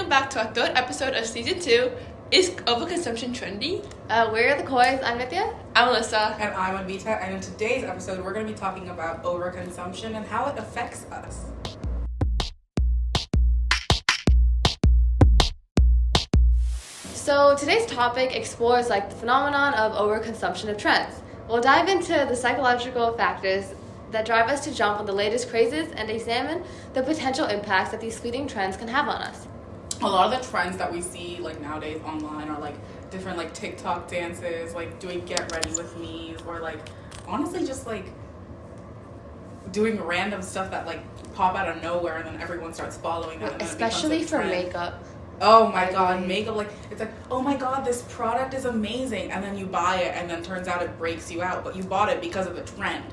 welcome back to our third episode of season 2. Is overconsumption trendy? We're the Kois. I'm Nithya. I'm Alyssa. And I'm Anvita, and in today's episode, we're going to be talking about overconsumption and how it affects us. So today's topic explores the phenomenon of overconsumption of trends. We'll dive into the psychological factors that drive us to jump on the latest crazes and examine the potential impacts that these fleeting trends can have on us. A lot of the trends that we see nowadays online are different TikTok dances, doing get ready with me's, or honestly just doing random stuff that pop out of nowhere and then everyone starts following that. And then especially it becomes for makeup. Oh my god, makeup, it's oh my god, this product is amazing, and then you buy it and then turns out it breaks you out, but you bought it because of the trend.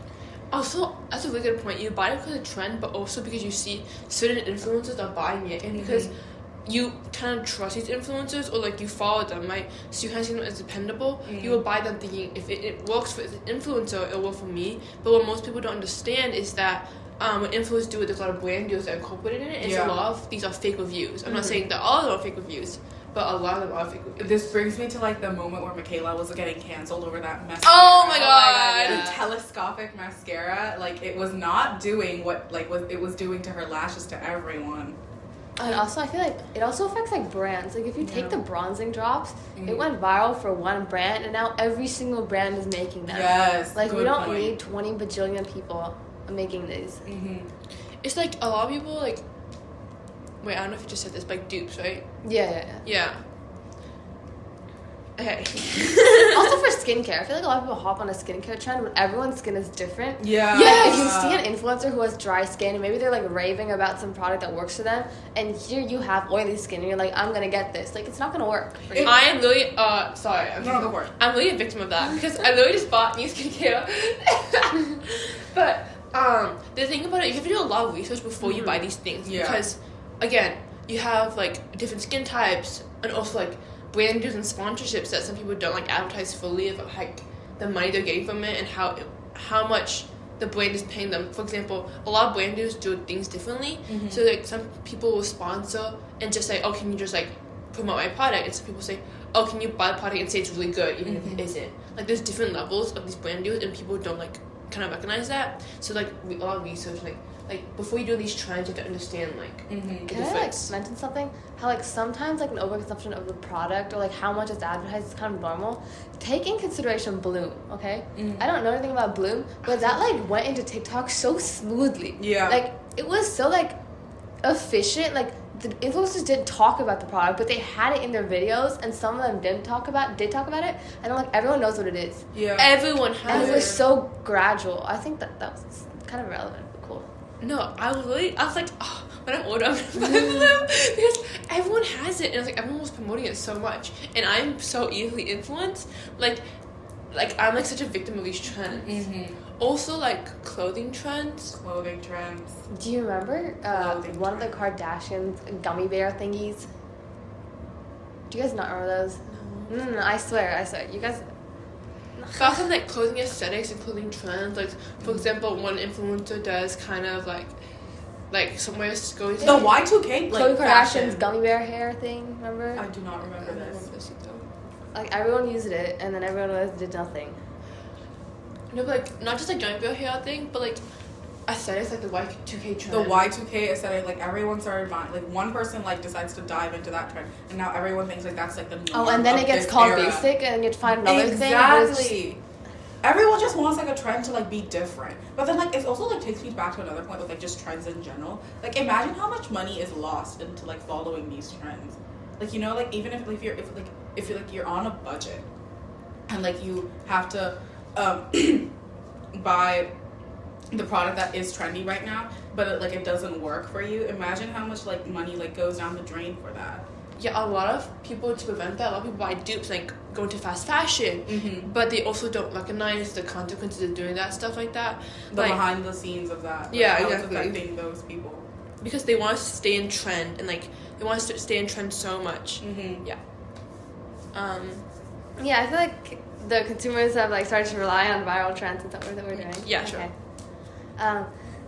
Also, that's a really good point. You buy it because of the trend, but also because you see certain influencers are buying it, and because you kind of trust these influencers, or you follow them, right? So you kind of see them as dependable. You will buy them thinking if it works for the influencer, it'll work for me. But what most people don't understand is that when influencers do it, there's a lot of brand deals that are incorporated in it, and so a lot of these are fake reviews. I'm not saying that all of them are fake reviews, but a lot of them are fake reviews. This brings me to the moment where Michaela was getting canceled over that mascara. Oh my god! The telescopic mascara, it was not doing what it was doing to her lashes to everyone. And also, I feel it also affects brands. If you take the bronzing drops, it went viral for one brand, and now every single brand is making them. Yes, we don't need 20 bajillion people making these. It's a lot of people wait, I don't know if you just said this, but dupes, right? Yeah. Okay. Also for skincare, I feel a lot of people hop on a skincare trend when everyone's skin is different. Yeah. If you see an influencer who has dry skin and maybe they're raving about some product that works for them, and here you have oily skin and you're I'm gonna get this. It's not gonna work. I am really sorry. No, go for it. I'm really a victim of that because I literally just bought new skincare. But the thing about it, you have to do a lot of research before you buy these things because again, you have different skin types and also brand deals and sponsorships that some people don't advertise fully about the money they're getting from it and how much the brand is paying them. For example, a lot of brand deals do things differently. So some people will sponsor and just say, oh, can you just promote my product? And some people say, oh, can you buy the product and say it's really good even if it isn't. There's different levels of these brand deals and people don't kind of recognize that. So a lot of research before you do these trends, you have to understand the difference. Can I mention something? How sometimes an overconsumption of the product or how much it's advertised is kind of normal. Take in consideration Bloom, okay? I don't know anything about Bloom, but that went into TikTok so smoothly. Yeah. It was so efficient. The influencers didn't talk about the product, but they had it in their videos, and some of them did talk about it, and then everyone knows what it is. Yeah. Everyone has it. And it was so gradual. I think that was kind of irrelevant, but cool. No, I was oh, when I'm older, I'm gonna buy them because everyone has it, and everyone was promoting it so much, and I'm so easily influenced. I'm such a victim of these trends. Also, clothing trends. Do you remember one of the Kardashians gummy bear thingies? Do you guys not remember those? No, I swear. You guys... But also, clothing aesthetics and clothing trends. For example, one influencer does kind of somewhere going to... The Y2K, Khloe Kardashian's fashion. gummy bear hair thing, remember? I do not remember this. Everyone used it, and then everyone else did nothing. No, but not just gummy bear hair thing, but aesthetics the Y2K trend. The Y2K aesthetic, everyone started buying. One person decides to dive into that trend, and now everyone thinks that's the norm. Oh, and then it gets called basic, and you have to find another thing. Exactly. Everyone just wants a trend to be different, but then it also takes me back to another point with just trends in general. Imagine how much money is lost into following these trends. Even if you're on a budget, and you have to buy the product that is trendy right now, but it doesn't work for you. Imagine how much money goes down the drain for that. Yeah, a lot of people, to prevent that, a lot of people buy dupes, go into fast fashion, but they also don't recognize the consequences of doing that, stuff like that. The behind the scenes of that. Yeah, how exactly. It's affecting those people. Because they want to stay in trend, and they want to stay in trend so much. Yeah. Yeah, I feel the consumers have started to rely on viral trends and stuff that we're doing. Yeah, sure. Okay.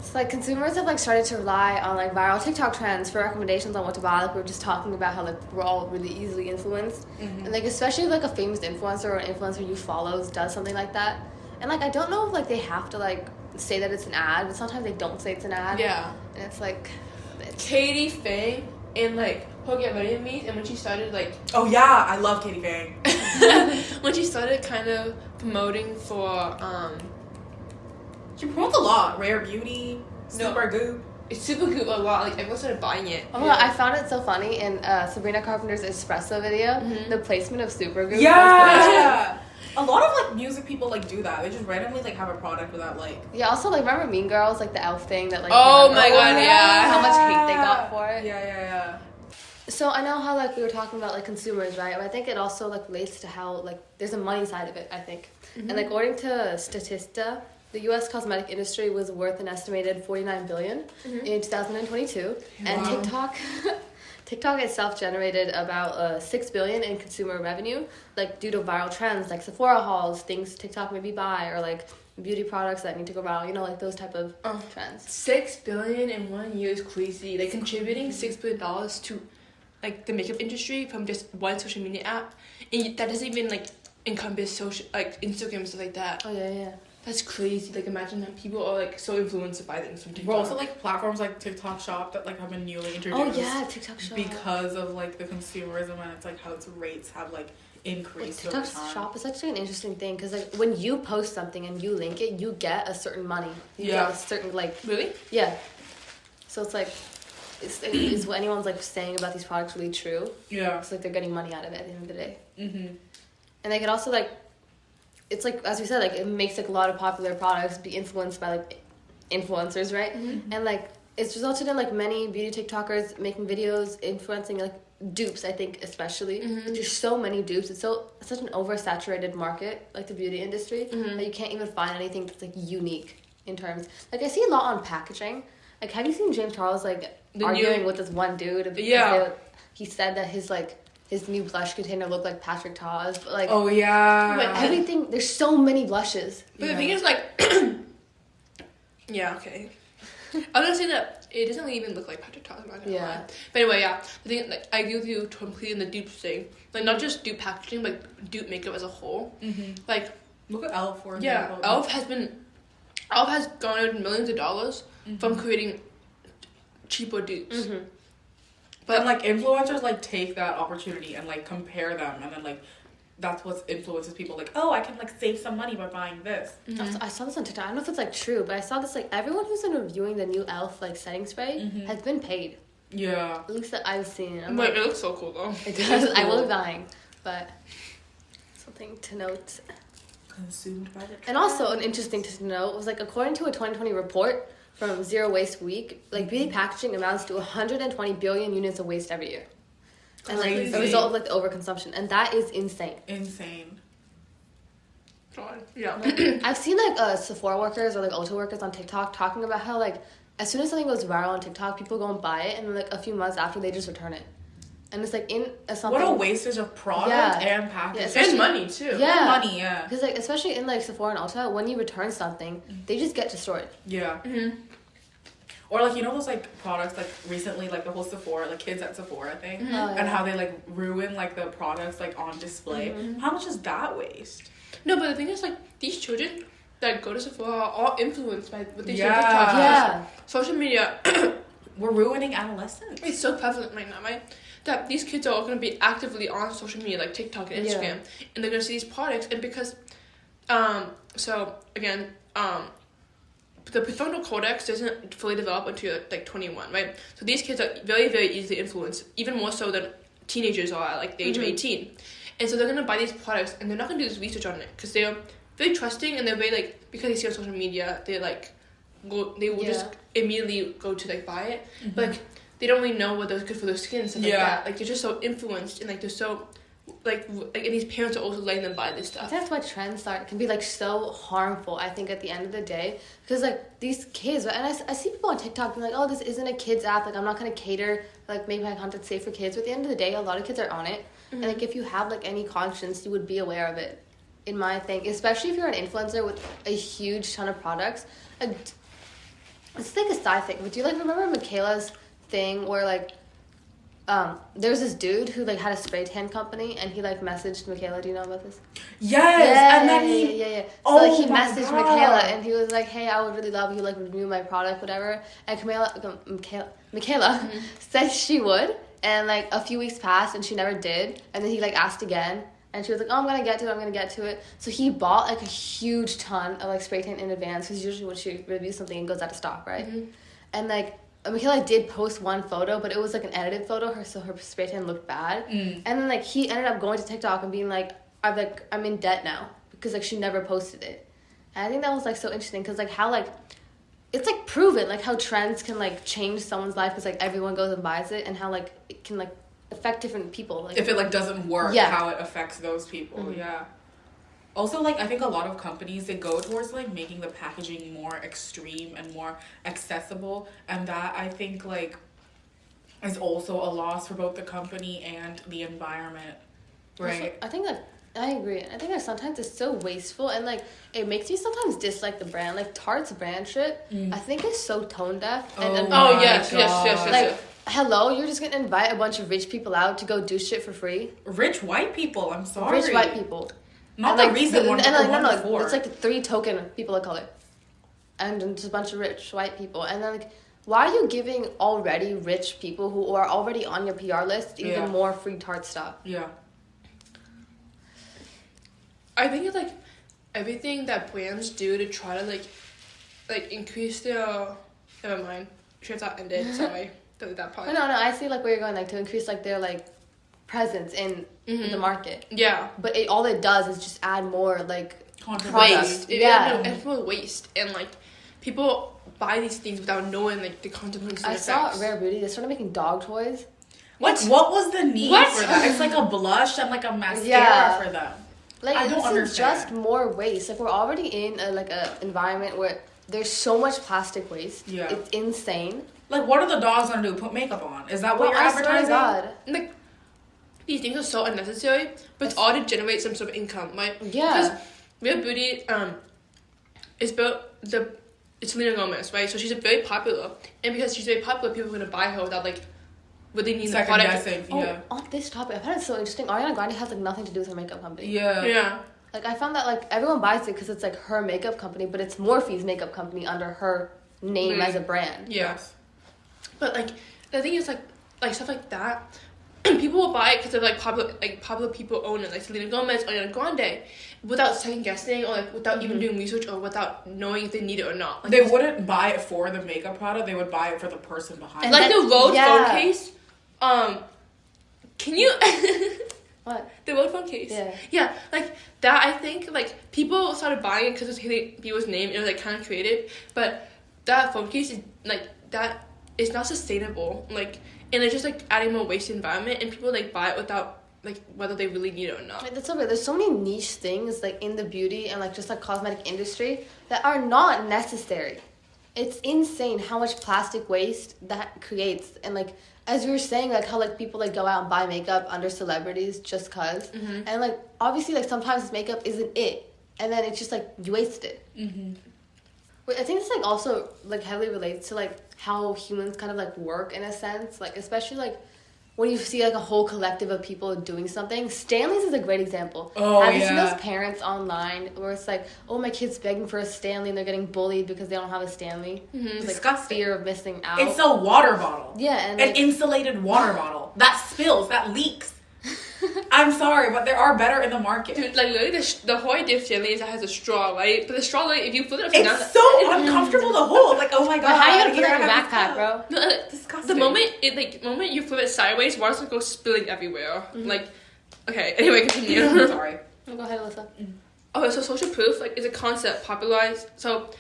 It's like consumers have like started to rely on like viral TikTok trends for recommendations on what to buy. Like we were just talking about how like we're all really easily influenced, and like especially if, like a famous influencer or an influencer you follow does something like that. And like I don't know if like they have to like say that it's an ad, but sometimes they don't say it's an ad. Yeah. And it's like Katie Fang in like Ho Get Ready With Me, and when she started like Oh yeah, I love Katie Fang. when she started kind of promoting for She promotes a lot. Rare Beauty, Super Goop. it's super good a lot. Like everyone started buying it. oh my God, I found it so funny in Sabrina Carpenter's espresso video. The placement of Supergoop. Yeah. A lot of like music people like do that. They just randomly like have a product without like. Yeah. Also, like remember Mean Girls, like the elf thing that like. Oh my God, yeah. How much hate they got for it. Yeah. So I know how like we were talking about like consumers, right? But I think it also like relates to how like there's a money side of it, I think. And like according to Statista, the U.S. cosmetic industry was worth an estimated $49 billion in 2022, and TikTok itself generated about $6 billion in consumer revenue, like due to viral trends like Sephora hauls, things TikTok maybe buy, or like beauty products that need to go viral, you know, like those type of trends. $6 billion in 1 year is crazy. Like contributing $6 billion to like the makeup industry from just one social media app, and that doesn't even like encompass social like Instagram and stuff like that. Oh yeah. That's crazy. Like imagine that people are like so influenced by things from TikTok. We're also like platforms like TikTok Shop that like have been newly introduced. Oh yeah, TikTok Shop. Because of like the consumerism, and it's like how its rates have like increased. TikTok over time. Shop is such an interesting thing because like when you post something and you link it, you get a certain money. You get a certain like. Really? Yeah. So it's like, is what anyone's like saying about these products really true? Yeah. It's like they're getting money out of it at the end of the day. Mhm. And they could also like, it's like as we said, like it makes like a lot of popular products be influenced by like influencers, right? And like it's resulted in like many beauty TikTokers making videos influencing like dupes. I think especially there's so many dupes. It's such an oversaturated market, like the beauty industry, that you can't even find anything that's like unique in terms. Like I see a lot on packaging. Like have you seen James Charles like arguing with this one dude? Yeah. He said that his new blush container looked like Patrick Ta's, but like Oh yeah. but everything, there's so many blushes. But the thing is like yeah, okay. I was gonna say that it doesn't really even look like Patrick Ta's, I'm not gonna lie. But anyway, yeah. The thing like I agree with you completely in the dupe thing. Like not just dupe packaging, but dupe makeup as a whole. Like look at Elf for example. Yeah, Elf has garnered millions of dollars from creating cheaper dupes. But like influencers like take that opportunity and like compare them, and then like that's what influences people. Like, oh, I can like save some money by buying this. I saw this on TikTok. I don't know if it's like true, but I saw this like everyone who's been reviewing the new Elf like setting spray has been paid. Yeah. At least that I've seen. But it looks so cool though. It does. I will be buying, but something to note. Consumed by the trend. And also an interesting to note was like according to a 2020 report from Zero Waste Week, like beauty packaging amounts to 120 billion units of waste every year. And like Crazy. a result of like the overconsumption. And that is insane. God. Yeah. I've seen like Sephora workers or like Ulta workers on TikTok talking about how like as soon as something goes viral on TikTok, people go and buy it, and like a few months after they just return it. And it's like something. What a wastage of product and packaging. Yeah, and money too. Yeah. And money, yeah. Because like especially in like Sephora and Ulta, when you return something, they just get destroyed. Yeah. Or like, you know those like products like recently, like the whole Sephora, like kids at Sephora thing, and how they like ruin like the products like on display. How much is that waste? No, but the thing is like these children that go to Sephora are all influenced by what they see on Yeah. TikTok. Yeah. Social media. We're ruining adolescence. It's so prevalent right now, right? That these kids are all going to be actively on social media like TikTok and Instagram, and they're going to see these products, and because, so again, the prefrontal cortex doesn't fully develop until like 21, right? So these kids are very, very easily influenced, even more so than teenagers are at like the age of 18, and so they're going to buy these products, and they're not going to do this research on it because they're very trusting, and they're very like, because they see on social media, they like they will just immediately go to like buy it, but like they don't really know whether it's good for their skin and stuff like that. Like they're just so influenced, and like they're so like and these parents are also letting them buy this stuff. That's why trends can be like so harmful, I think, at the end of the day, because like these kids, and I see people on TikTok being like, oh, this isn't a kids app, like I'm not going to cater, like make my content safe for kids, but at the end of the day a lot of kids are on it, and like if you have like any conscience, you would be aware of it, in my thing, especially if you're an influencer with a huge ton of products. It's like a side thing. But do you like remember Michaela's thing where like there's this dude who like had a spray tan company and he like messaged Michaela. Do you know about this? Yes, and then he yeah. So oh like he my messaged God. Michaela and he was like, "Hey, I would really love you like review my product, whatever." And Michaela said she would, and like a few weeks passed and she never did. And then he like asked again, and she was like, "Oh, I'm gonna get to it." So he bought like a huge ton of like spray tan in advance because usually when she reviews something, it goes out of stock, right? And like Michaela did post one photo, but it was like an edited photo, so her spray tan looked bad. And then like he ended up going to TikTok and being like, I'm in debt now because like she never posted it. And I think that was like so interesting because like how like it's like proven like how trends can like change someone's life because like everyone goes and buys it, and how like it can like affect different people. Like if it like doesn't work, how it affects those people. Yeah. Also, like, I think a lot of companies, they go towards, like, making the packaging more extreme and more accessible. And that, I think, like, is also a loss for both the company and the environment. Right? Also, I think that, I agree. I think that sometimes it's so wasteful and, like, it makes me sometimes dislike the brand. Like, Tarte's brand shit, I think is so tone deaf. And yes. Like, hello, you're just gonna invite a bunch of rich people out to go do shit for free? Rich white people, I'm sorry. Rich white people. Not and the recent one, but the one before. It's like the 3 token people of color. And just a bunch of rich white people. And then, like, why are you giving already rich people who are already on your PR list even more free Tarte stuff? Yeah. I think it's, like, everything that brands do to try to, like increase their... Never mind. Sure, that ended. Sorry. That part. No, I see, like, where you're going, like, to increase, like, their, like, presence in the market. Yeah. But all it does is just add more, like, waste. Yeah. It's more waste. And, like, people buy these things without knowing, like, the consequences and effects. I saw Rare Beauty. They started making dog toys. What was the need for that? It's like a blush and, like, a mascara for them. Like, I don't understand. Is just more waste. Like, we're already in, a environment where there's so much plastic waste. Yeah. It's insane. Like, what are the dogs gonna do? Put makeup on? Is that what you're advertising? God. Like, these things are so unnecessary, but it's all to generate some sort of income, right? Yeah. Because Real Beauty, is built it's Selena Gomez, right? So she's very popular, and because she's very popular, people are gonna buy her without like really needing the product. Guessing, yeah. On this topic, I found it so interesting. Ariana Grande has like nothing to do with her makeup company. Yeah. Like, I found that like everyone buys it because it's like her makeup company, but it's Morphe's makeup company under her name as a brand. Yes. But like the thing is like stuff like that. People will buy it because of like popular people own it, like Selena Gomez, Ariana Grande, without second guessing or like without even doing research or without knowing if they need it or not. Like, they wouldn't buy it for the makeup product; they would buy it for the person behind it. Like the Rode phone case. Can you? What? The Rode phone case. Yeah. Yeah, like that. I think like people started buying it because it's Haley Bieber's name. It was like kind of creative, but that phone case is like that. It's not sustainable. Like. And it's just, like, adding more waste to the environment, and people, like, buy it without, like, whether they really need it or not. That's so weird. There's so many niche things, like, in the beauty and, like, just, like, cosmetic industry that are not necessary. It's insane how much plastic waste that creates. And, like, as you were saying, like, how, like, people, like, go out and buy makeup under celebrities just because. And, like, obviously, like, sometimes this makeup isn't it. And then it's just, like, you waste it. I think this, like, also, like, heavily relates to, like, how humans kind of, like, work in a sense. Like, especially, like, when you see, like, a whole collective of people doing something. Stanley's is a great example. Have you seen those parents online where it's like, oh, my kid's begging for a Stanley and they're getting bullied because they don't have a Stanley? It's, like, disgusting. Fear of missing out. It's a water bottle. Yeah. And, an like, insulated water bottle. That spills. That leaks. I'm sorry, but there are better in the market. Dude, like, literally, the whole idea of Stanley is that it has a straw, right? But the straw, like, if you flip it upside down... It's so uncomfortable to hold. Like, oh my god. How are you gonna put it in your backpack, bro? No, disgusting. The moment you flip it sideways, water's gonna go spilling everywhere. Like, okay, anyway, continue. Sorry. Go ahead, Alyssa. Okay, so social proof, like, is a concept popularized... So,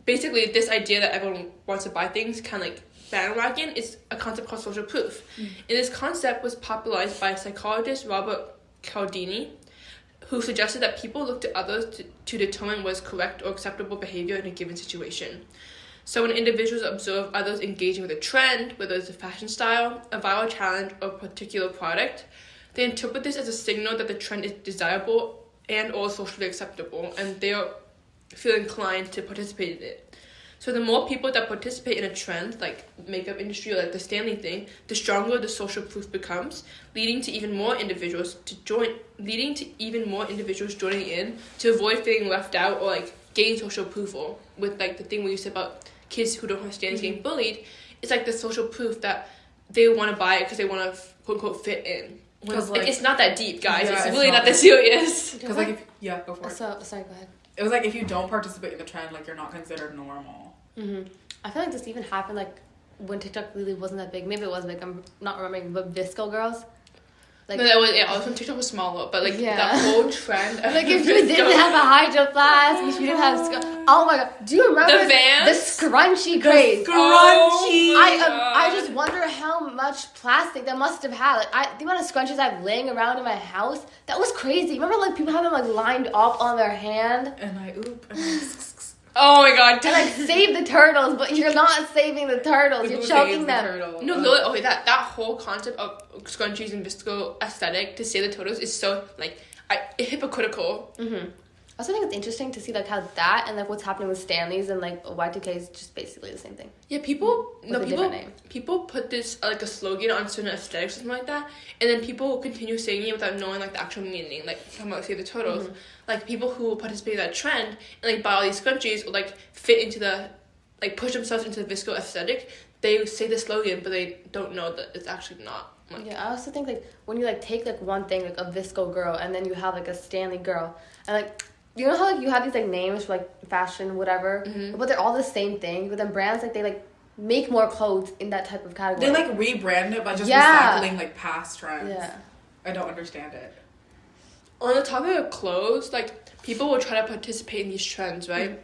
basically, this idea that everyone wants to buy things kind of, like, bandwagon is a concept called social proof. And this concept was popularized by psychologist Robert Cialdini, who suggested that people look to others to determine what is correct or acceptable behavior in a given situation. So when individuals observe others engaging with a trend, whether it's a fashion style, a viral challenge, or a particular product, they interpret this as a signal that the trend is desirable and or socially acceptable, and they feel inclined to participate in it. So the more people that participate in a trend, like makeup industry or like the Stanley thing, the stronger the social proof becomes, leading to even more individuals joining in to avoid feeling left out or like getting social approval. With like the thing we used to say about kids who don't have Stanleys getting bullied, it's like the social proof that they want to buy it because they want to quote unquote fit in. Because like, it's not that deep, guys. Yeah, it's really not that serious. Because like, go for it. Sorry, go ahead. It was like if you don't participate in the trend, like you're not considered normal. I feel like this even happened like when TikTok really wasn't that big. Maybe it was big. I'm not remembering, but Visco girls. Like, no, that was also when TikTok was smaller, but like that whole trend. Like if you didn't have a hydro flask, if you didn't have, oh my god, do you remember the Vans? The scrunchie craze? Scrunchie. I just wonder how much plastic that must have had. Like the amount of scrunchies I've laying around in my house, that was crazy. Remember like people had them like lined up on their hand, oh my god! And like save the turtles, but you're not saving the turtles. You're choking them. No, okay, that whole concept of scrunchies and visco aesthetic to save the turtles is so like hypocritical. I also think it's interesting to see like how that and like what's happening with Stanleys and like Y2K is just basically the same thing. Yeah, people put this like a slogan on certain aesthetics or something like that, and then people continue saying it without knowing like the actual meaning. Like talking about save the turtles, like people who participate in that trend and like buy all these scrunchies or like fit into the like push themselves into the visco aesthetic. They say the slogan, but they don't know that it's actually not. Like, yeah, I also think like when you like take like one thing like a visco girl and then you have like a Stanley girl and like. You know how like you have these like names for like fashion, whatever, but they're all the same thing. But then brands like they like make more clothes in that type of category. They like rebrand it by just recycling like past trends. Yeah, I don't understand it. On the topic of clothes, like people will try to participate in these trends, right?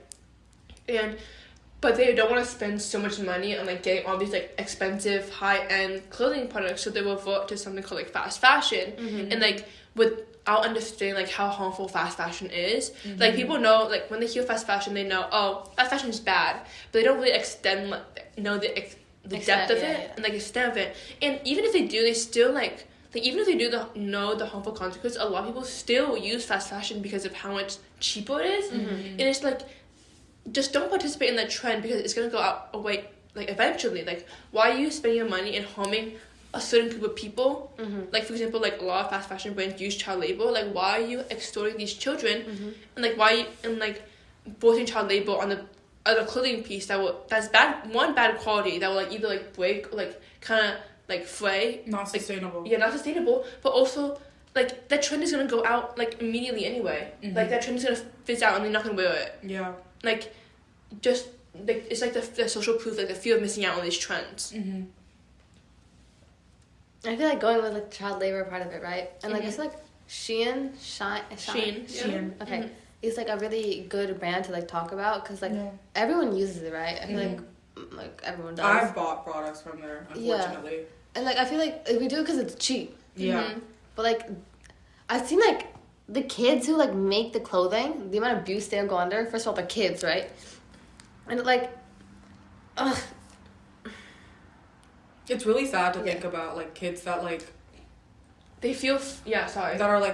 But they don't want to spend so much money on like getting all these like expensive high-end clothing products, so they will vote to something called like fast fashion, and like without understanding like how harmful fast fashion is. Like people know like when they hear fast fashion, they know fast fashion is bad, but they don't really know the depth of it and like extent of it. And even if they do, they still even if they do know the harmful consequences, a lot of people still use fast fashion because of how much cheaper it is, and it's like. Just don't participate in that trend because it's gonna go away like eventually. Like why are you spending your money and harming a certain group of people? Like for example, like a lot of fast fashion brands use child labor. Like why are you extorting these children and like why and like forcing child labor on the other clothing piece that's bad quality that will like either like break or like kind of like fray. Not sustainable. Not sustainable. But also like that trend is gonna go out like immediately anyway. Like that trend is gonna fizz out and they're not gonna wear it. Yeah. Like, just, like, it's like the social proof, like, the fear of missing out on these trends. I feel like going with, like, child labor part of it, right? And, like, it's like Shein. Okay. It's, like, a really good brand to, like, talk about because, like, everyone uses it, right? I feel like everyone does. I've bought products from there, unfortunately. Yeah. And, like, I feel like we do it because it's cheap. Yeah. But, like, I've seen, like, the kids who, like, make the clothing, the amount of abuse they'll go under. First of all, they're kids, right? And, like, ugh. It's really sad to think about, like, kids that, like... They feel... that are, like,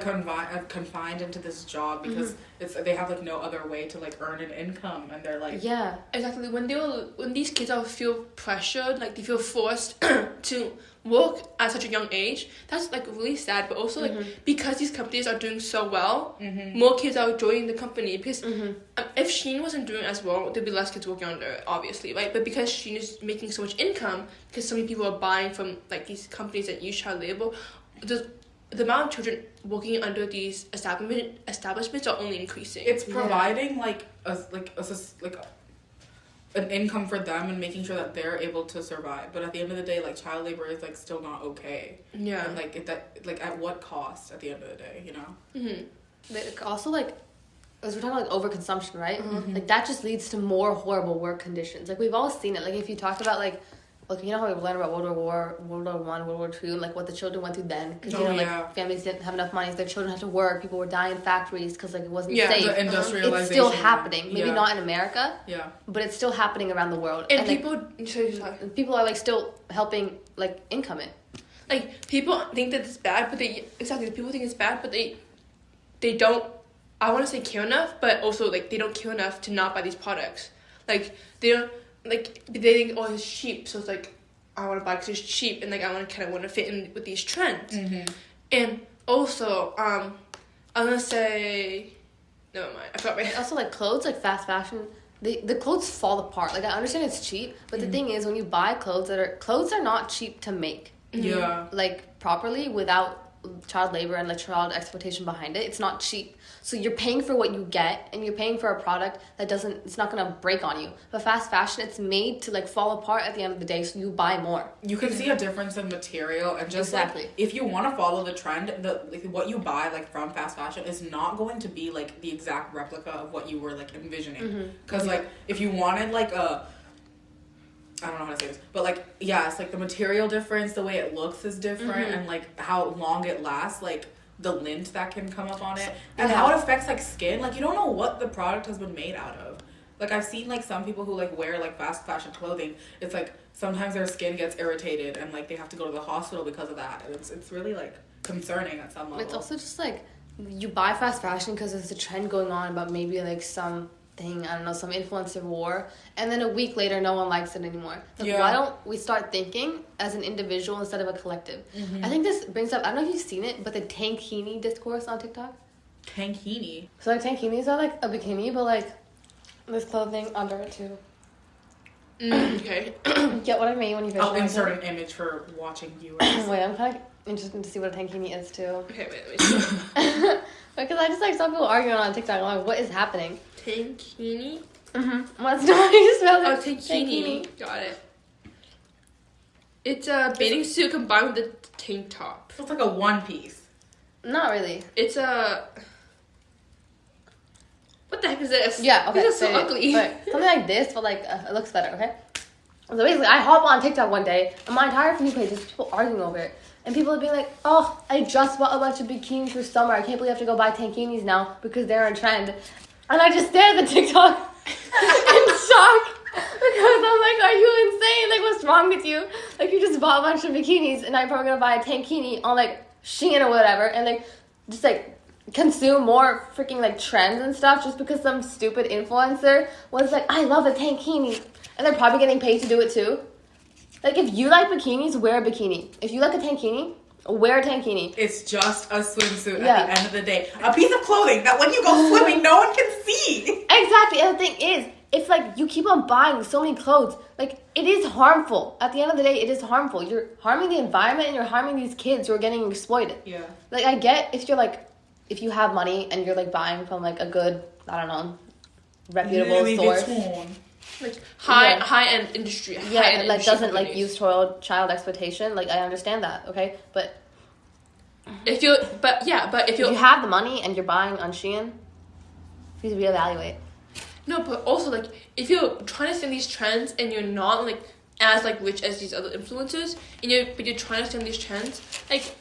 confined into this job because they have, like, no other way to, like, earn an income. And they're, like... Yeah. Exactly. When these kids feel pressured, like, they feel forced to... work at such a young age, that's like really sad, but also like because these companies are doing so well, more kids are joining the company because if Shein wasn't doing as well, there'd be less kids working under it, obviously, right? But because Shein is making so much income, because so many people are buying from like these companies that use child labor, the amount of children working under these establishments are only increasing. It's providing an income for them and making sure that they're able to survive, but at the end of the day, like child labor is like still not okay. Yeah, and like at what cost at the end of the day, you know? But also like, as we're talking like overconsumption, right? Like that just leads to more horrible work conditions. Like we've all seen it. Like if you talk about like you know how we learned about World War I, World War II, and like what the children went through then, because like families didn't have enough money, so their children had to work. People were dying in factories because like it wasn't safe. The industrialization. It's still happening. Maybe not in America. Yeah. But it's still happening around the world. And people are like still helping like income it. Like people think that it's bad, but people think it's bad, but they don't. I want to say care enough, but also like they don't care enough to not buy these products. Like, they don't, like, they think, oh, it's cheap, so it's like, I want to buy because it's cheap, and like, I want to fit in with these trends. And also, I'm gonna say, never mind, I forgot my... Also, like, clothes, like, fast fashion, the clothes fall apart. Like, I understand it's cheap, but the thing is, when you buy clothes clothes are not cheap to make. Yeah. Like, properly, without child labor and, like, child exploitation behind it, it's not cheap. So you're paying for what you get, and you're paying for a product that it's not gonna break on you. But fast fashion, it's made to, like, fall apart at the end of the day, so you buy more. You can see a difference in material, and just like, if you want to follow the trend, what you buy, like, from fast fashion is not going to be like the exact replica of what you were, like, envisioning. Because like, if you wanted like I don't know how to say this, but like, yeah, it's like the material difference, the way it looks is different, and like how long it lasts, like the lint that can come up on it, and how it affects like skin. Like, you don't know what the product has been made out of. Like, I've seen like some people who like wear like fast fashion clothing. It's like sometimes their skin gets irritated and like they have to go to the hospital because of that. And it's really like concerning at some level. It's also just like, you buy fast fashion because there's a trend going on about maybe like some influencer wore, and then a week later no one likes it anymore. Like, why don't we start thinking as an individual instead of a collective? I think this brings up, I don't know if you've seen it, but the tankini discourse on TikTok. Tankini? So like, tankinis are like a bikini, but like there's clothing under it too. Okay. Get what I mean when you visualize I'll insert an image for watching viewers. Wait, I'm kind of interested to see what a tankini is too. Okay, wait. Because I just like saw people arguing on TikTok. I'm like, what is happening? Tankini? What's the way you spell it? Oh, tankini. Got it. It's a bathing suit combined with a tank top. So it's like a one piece. Not really. It's a... What the heck is this? Yeah, okay. This is so ugly. Something like this, but like, it looks better, okay? So basically, I hop on TikTok one day, and my entire For You page is people arguing over it. And people would be like, oh, I just bought a bunch of bikinis for summer. I can't believe I have to go buy tankinis now because they're in trend. And I just stare at the TikTok in shock. Because I'm like, are you insane? Like, what's wrong with you? Like, you just bought a bunch of bikinis, and I'm probably going to buy a tankini on, like, Shein or whatever. And, like, just, like, consume more freaking, like, trends and stuff just because some stupid influencer was like, I love a tankini. And they're probably getting paid to do it, too. Like, if you like bikinis, wear a bikini. If you like a tankini, wear a tankini. It's just a swimsuit at the end of the day. A piece of clothing that when you go swimming, no one can see. Exactly. And the thing is, if, like, you keep on buying so many clothes, like, it is harmful. At the end of the day, it is harmful. You're harming the environment and you're harming these kids who are getting exploited. Yeah. Like, I get if you're, like, if you have money and you're, like, buying from, like, a good, I don't know, reputable source. Like, high-end industry. Yeah, like, doesn't, like, use child exploitation. Like, I understand that, okay? But... If you have the money and you're buying on Shein, please reevaluate. No, but also, like, if you're trying to send these trends and you're not, like, as, like, rich as these other influencers, but you're trying to send these trends, like,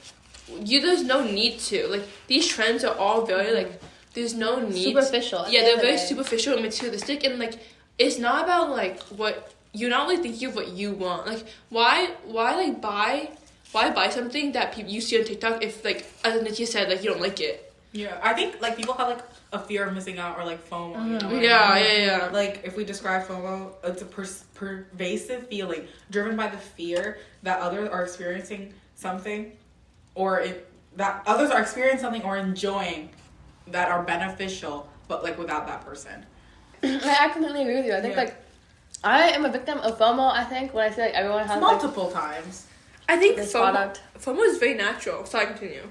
there's no need to. Like, these trends are all very, like, there's no need. Superficial. Yeah, they're very superficial and materialistic, and, like, it's not about, like, what, you're not really thinking of what you want. Like, why buy something that you see on TikTok if, like, as Nikki said, like, you don't like it? Yeah, I think, like, people have, like, a fear of missing out or, like, FOMO, you know? Yeah. Like, if we describe FOMO, it's a pervasive feeling driven by the fear that others are experiencing something or enjoying that are beneficial, but, like, without that person. I completely agree with you. I think, like, I am a victim of FOMO, I think, when I say, like, everyone has, multiple times. I think this FOMO is very natural. So I continue.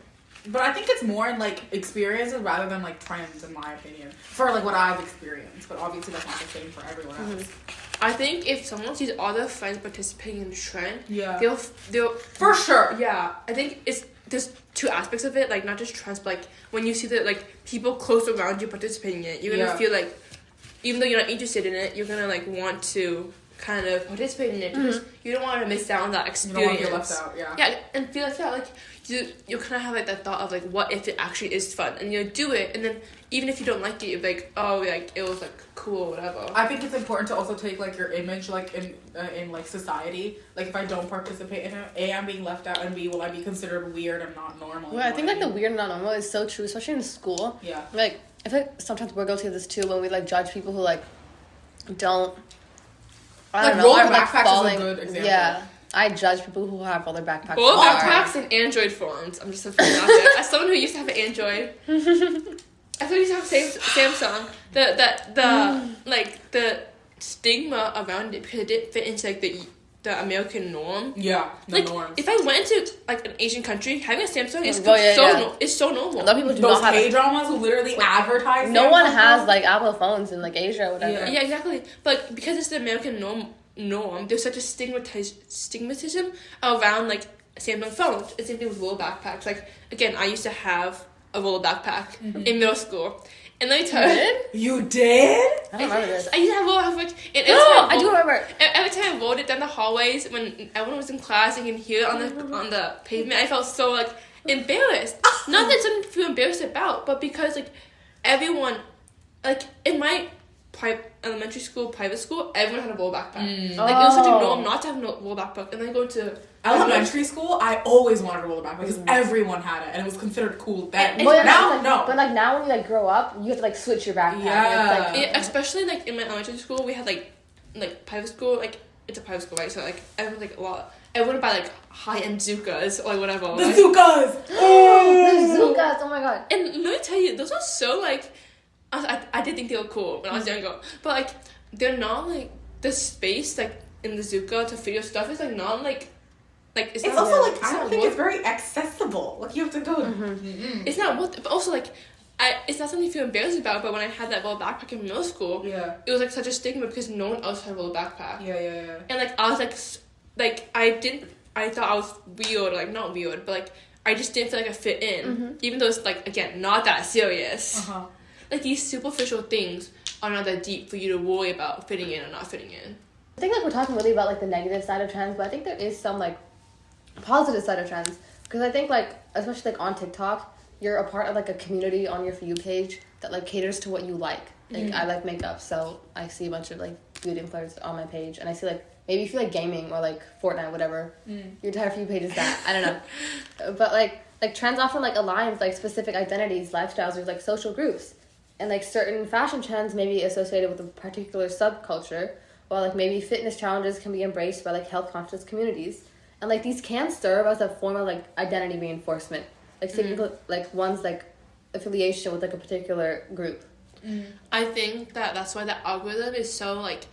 But I think it's more in, like, experiences rather than, like, trends, in my opinion. For, like, what I've experienced. But obviously that's not the same for everyone else. I think if someone sees all their friends participating in the trend, they'll for sure. Yeah, I think there's two aspects of it, like, not just trends, but, like, when you see that, like, people close around you participating in it, you're gonna feel like, even though you're not interested in it, you're gonna, like, want to kind of participate in it because you don't want to miss out on that experience. You don't want to get left out, Yeah, and feel like that, like, you kind of have, like, that thought of, like, what if it actually is fun? And you do it, and then even if you don't like it, you're like, oh, like, it was, like, cool or whatever. I think it's important to also take, like, your image, like, in like, society. Like, if I don't participate in it, A, I'm being left out, and B, will I be considered weird and not normal? Well, I think, like, the weird and not normal is so true, especially in school. Yeah. Like, I feel like sometimes we're guilty of this, too, when we, like, judge people who, like, don't. I Like, don't know. roller I'm, like, backpacks falling. is a good example. Yeah. I judge people who have roller backpacks. Roller so hard. backpacks and Android phones. I'm just putting it out there. As someone who used to have an Android, I thought I used to have Samsung. The stigma around it because it didn't fit into like the American norm. Yeah, the norms. If I went to like an Asian country, having a Samsung is it's so normal. A lot of people do Those not have K-dramas who literally advertise. No Samsung one has phones. like Apple phones in like Asia or whatever. Yeah, exactly. But because it's the American norm, there's such a stigmatism around like Samsung phones. It's the same thing with roller backpacks. Like again, I used to have a roller backpack in middle school. And let me tell you did? I don't remember this. I used to have a roller backpack. And I do remember. Every time I rolled it down the hallways when everyone was in class, you can hear it on the pavement. I felt so like embarrassed. Not that it's something to feel embarrassed about, but because like everyone, like in my elementary school, private school, everyone had a roller backpack. Like it was such a norm not to have a roller backpack. And then go to elementary school, I always wanted a roller backpack because everyone had it and it was considered cool then. But now, no. But like now when you like grow up, you have to like switch your backpack. Yeah. It's, like, especially like in my elementary school, we had like private school, like it's a private school, right? So like everyone like a lot. Everyone would buy like high-end Zukas or like whatever. The like, Zukas! the Zukas! Oh my god. And let me tell you, those are so like I did think they were cool when I was younger, but like they're not like the space like in the Zuka to fit your stuff is like not like it's It's not, also like it's I not don't think worth- it's very accessible. Like you have to go. It's not worth, but also like it's not something you feel embarrassed about. But when I had that roller backpack in middle school, it was like such a stigma because no one else had a roller backpack. Yeah. And like I was like I thought I was weird, like not weird, but like I just didn't feel like I fit in, even though it's like again not that serious. Like these superficial things are not that deep for you to worry about fitting in or not fitting in. I think like we're talking really about like the negative side of trends, but I think there is some like positive side of trends because I think like especially like on TikTok, you're a part of like a community on your For You page that like caters to what you like. Like I like makeup, so I see a bunch of like beauty influencers on my page, and I see like maybe if you like gaming or like Fortnite, whatever, your entire For You page is that. I don't know, but like trends often like align with like specific identities, lifestyles, or like social groups. And, like, certain fashion trends may be associated with a particular subculture, while, like, maybe fitness challenges can be embraced by, like, health-conscious communities. And, like, these can serve as a form of, like, identity reinforcement. Like, seeking, like, one's, like, affiliation with, like, a particular group. I think that's why the algorithm is so, like,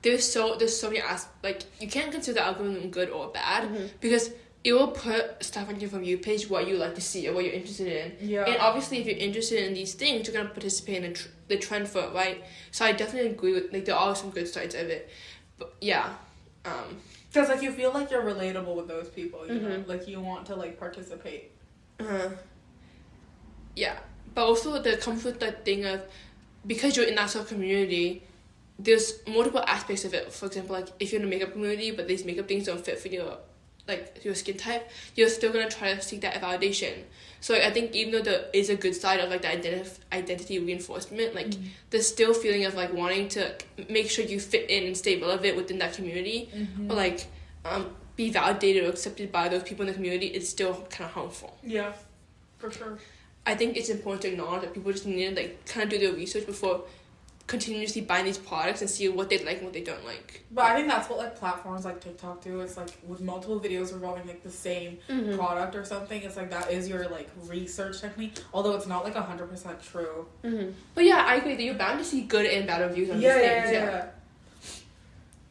there's so many like, you can't consider the algorithm good or bad, because it will put stuff on your For You page what you like to see or what you're interested in. Yeah. And obviously, if you're interested in these things, you're going to participate in the trend for it, right? So I definitely agree with, like, there are some good sides of it. But, yeah. Because, like, you feel like you're relatable with those people, you know? Like, you want to, like, participate. Yeah. But also, there comes with that thing of, because you're in that sort of community, there's multiple aspects of it. For example, like, if you're in a makeup community, but these makeup things don't fit for your skin type, you're still gonna try to seek that validation. So I think even though there is a good side of like the identity reinforcement, like there's still feeling of like wanting to make sure you fit in and stay relevant within that community, or like be validated or accepted by those people in the community. It's still kind of harmful. Yeah, for sure. I think it's important to acknowledge that people just need to like kind of do their research before continuously buying these products and see what they like and what they don't like. But I think that's what like platforms like TikTok do. It's like with multiple videos revolving like the same product or something. It's like that is your like research technique, although it's not like 100% true. But yeah, I agree that you're bound to see good and bad reviews on these things. Yeah.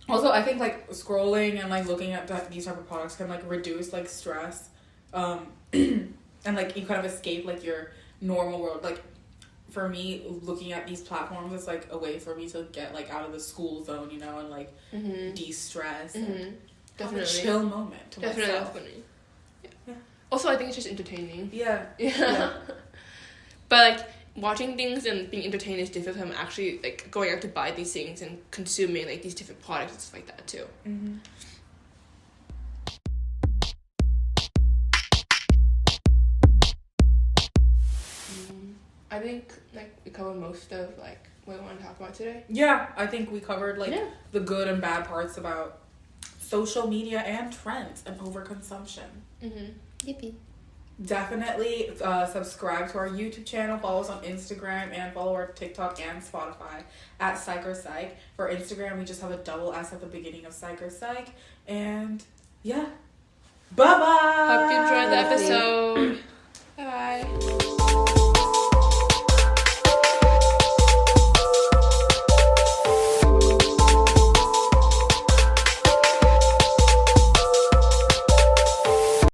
Also, I think like scrolling and like looking at these type of products can like reduce like stress, and like you kind of escape like your normal world. Like for me, looking at these platforms is like a way for me to get like out of the school zone, you know, and like de-stress and have a chill moment to myself. Definitely. Yeah. Also, I think it's just entertaining. Yeah. But like watching things and being entertained is different from actually like going out to buy these things and consuming like these different products and stuff like that too. I think like we covered most of like what we want to talk about today. Yeah, I think we covered like the good and bad parts about social media and trends and overconsumption. Yippee. Definitely subscribe to our YouTube channel, follow us on Instagram, and follow our TikTok and Spotify at Psych or Psych. For Instagram, we just have a double S at the beginning of Psych or Psych. And yeah. Bye-bye! Hope you enjoyed the episode.